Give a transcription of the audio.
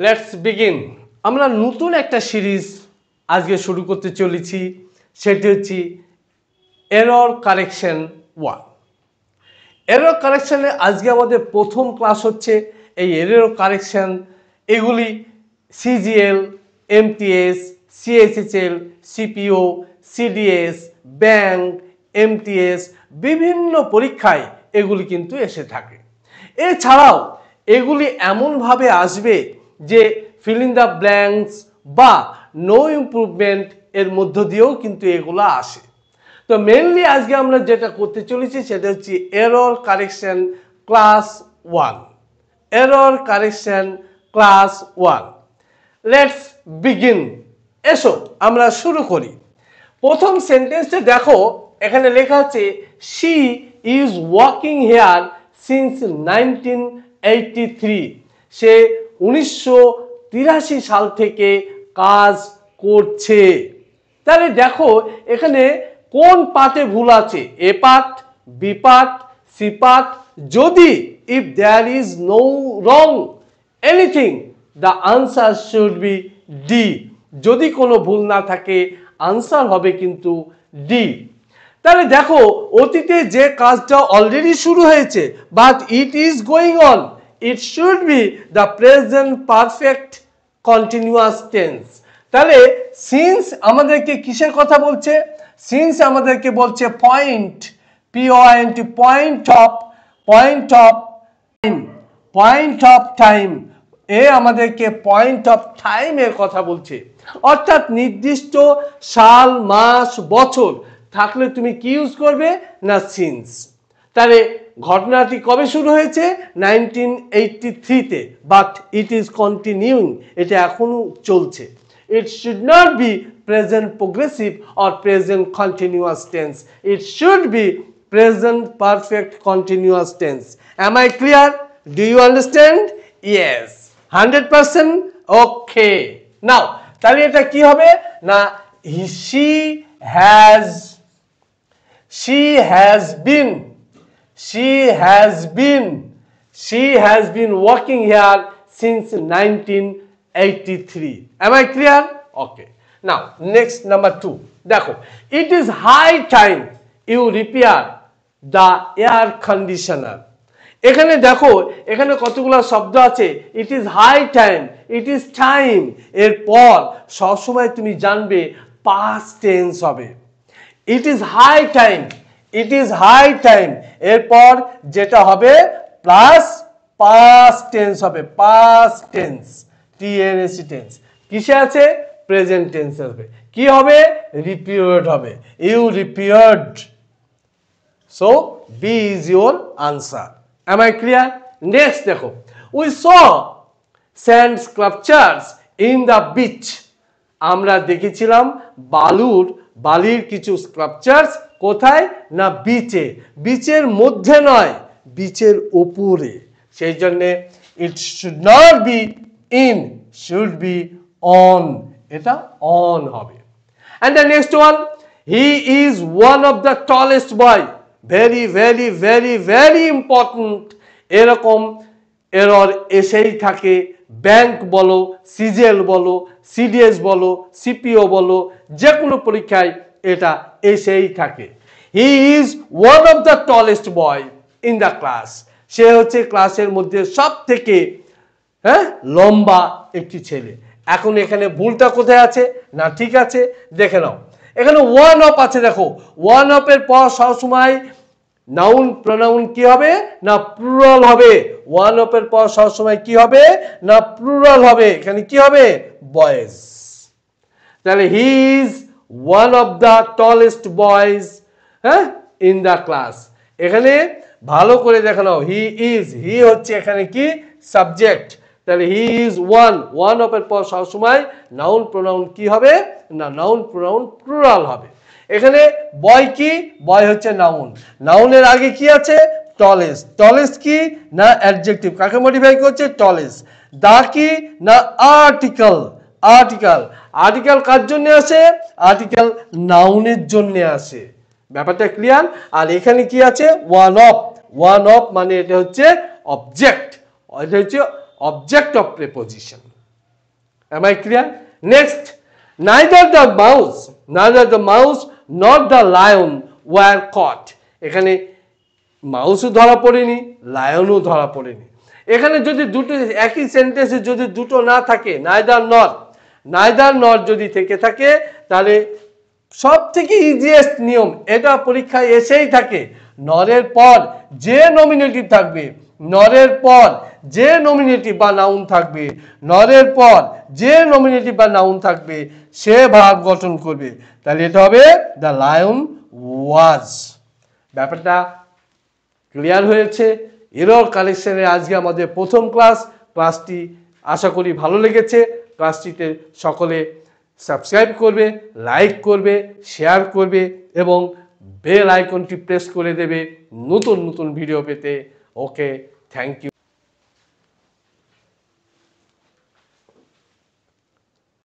Let's begin. আমরা নতুন একটা সিরিজ আজকে শুরু করতে চলেছি, সেটি হচ্ছে এরর কারেকশন 1। এরর কারেকশনে আজকে আমাদের প্রথম ক্লাস হচ্ছে এই এরর কারেকশন। এগুলি CGL, MTS, CSSL, CPO, CDS, bank, MTS বিভিন্ন পরীক্ষায় এগুলি কিন্তু এসে থাকে। এছাড়াও এগুলি এমনভাবে আসবে যে ফিল ইন দ্য ব্ল্যাঙ্কস বা নো ইমপ্রুভমেন্ট এর মধ্য দিয়েও কিন্তু এগুলো আসে। তো মেনলি আজকে আমরা যেটা করতে চলেছি সেটা হচ্ছে error correction class 1। Error correction class 1। Let's begin. এসো আমরা শুরু করি। প্রথম সেন্টেন্সটা দেখো, এখানে লেখা আছে she is working here since 1983। সে 1983 সাল থেকে কাজ করছে। তাহলে দেখো এখানে কোন পার্টে ভুল আছে, A part, B part, C part. যদি if there is no wrong anything the answer should be D. যদি কোনো ভুল না থাকে আনসার হবে কিন্তু ডি। তাহলে দেখো অতীতে যে কাজটা অলরেডি শুরু হয়েছে but it is going on, it should be the present perfect continuous tense. তাহলে সিন্স আমাদেরকে কিসের কথা বলছে? সিন্স আমাদেরকে বলছে point, POINT, point of time. এ আমাদেরকে পয়েন্ট অফ টাইম এর কথা বলছে, অর্থাৎ নির্দিষ্ট সাল, মাস, বছর থাকলে তুমি কি ইউজ করবে না সিন্স। তাহলে ঘটনাটি কবে শুরু হয়েছে? 1983-তে, বাট ইট ইজ কন্টিনিউইং, এটা এখনো চলছে। It should not be present progressive or present continuous tense. It should be present perfect continuous tense. Am I clear? Do you understand? Yes. 100%? Okay. Now, তাহলে এটা কি হবে না she has been working here since 1983. Am I clear? Okay. Now next number 2. দেখো, it is high time you repair the air conditioner. এখানে দেখো এখানে কতগুলো শব্দ আছে। It is high time, it is time এর পর সবসময় তুমি জানবে পাস্ট টেন্স হবে। It is high time, it is high time এরপর যেটা হবে প্লাস পাস্ট টেন্স হবে, পাস্ট টেন্স, TNS টেন্স। কিসে আছে? প্রেজেন্ট টেন্স হবে। কি হবে? রিপিয়ার্ড হবে, you repaired. So B is your answer. Am I clear? Next দেখো, we saw sand sculptures in the beach. আমরা দেখেছিলাম বালির কিছু স্কাল্পচারস কোথায় না বিচে। বিচের মধ্যে নয়, বিচের উপরে। সেই জন্য it should not be in, should be on, এটা on হবে। And the next one, he is one of the tallest boy. Very very very very important. এরকম এরর এসেই থাকে। ব্যাংক বলো, সিজিএল বলো, সিডিএস বলো, সিপিও বলো, যে কোনো পরীক্ষায় এটা এসেই থাকে। He is one of the tallest boy in the class. সে হচ্ছে ক্লাসের মধ্যে সব থেকে লম্বা একটি ছেলে। এখন এখানে ভুলটা কোথায় আছে না ঠিক আছে দেখে নাও। এখানে ওয়ান অফ আছে, দেখো ওয়ান অফ এর পর সবসময় নাউন প্রোনাউন কি হবে না প্লুরাল হবে। ওয়ান অফ এর পর সবসময় কি হবে না প্লুরাল হবে। এখানে কি হবে? বয়েজ। তাহলে হি is one of the tallest boys in the class. এখানে ভালো করে দেখে নাও, হি ইজ, হি হচ্ছে এখানে কি সাবজেক্ট। তাহলে হি ইজ ওয়ান অফ এর পর সবসময় নাউন প্রোনাউন কি হবে না নাউন প্রোনাউন প্লুরাল হবে। এখানে বয় কি? বয় হচ্ছে নাউন। নাউনের আগে কি আছে? টলেস্ট। টলেস্ট কি না অ্যাডজেক্টিভ, কাকে মডিফাই করছে? টলেস্ট। দা কি না আর্টিকেল। আর্টিকেল কার জন্য আসে? আর্টিকেল নাউনের জন্য আসে। ব্যাপারটা ক্লিয়ার? আর এখানে কি আছে? ওয়ান অফ মানে এটা হচ্ছে অবজেক্ট, এটা হচ্ছে object of preposition. Am I clear? Next, neither the mouse nor the lion were caught. এখানে মাউসও ধরা পড়েনি, লায়নও ধরা পড়েনি। এখানে যদি দুটো একই সেন্টেন্সে যদি দুটো না থাকে, নাইদার নর যদি থেকে থাকে, তাহলে সব থেকে ইজিয়েস্ট নিয়ম, এটা পরীক্ষায় এসেই থাকে, নরের পর যে নমিনেটিভ থাকবে, নরের পর যে নমিনেটিভ বা নাউন থাকবে, নরের পর যে নমিনেটিভ বা নাউন থাকবে, সে ভার্ব গঠন করবে। তাহলে এটা হবে দ্য লায়ন ওয়াজ। ব্যাপারটা ক্লিয়ার হয়েছে? এরর কালেকশনের আজকে আমাদের প্রথম ক্লাসটি আশা করি ভালো লেগেছে। ক্লাসটিতে সকলে সাবস্ক্রাইব করবে, লাইক করবে, শেয়ার করবে এবং বেল আইকনটি প্রেস করে দেবে নতুন নতুন ভিডিও পেতে। ওকে, থ্যাংক ইউ।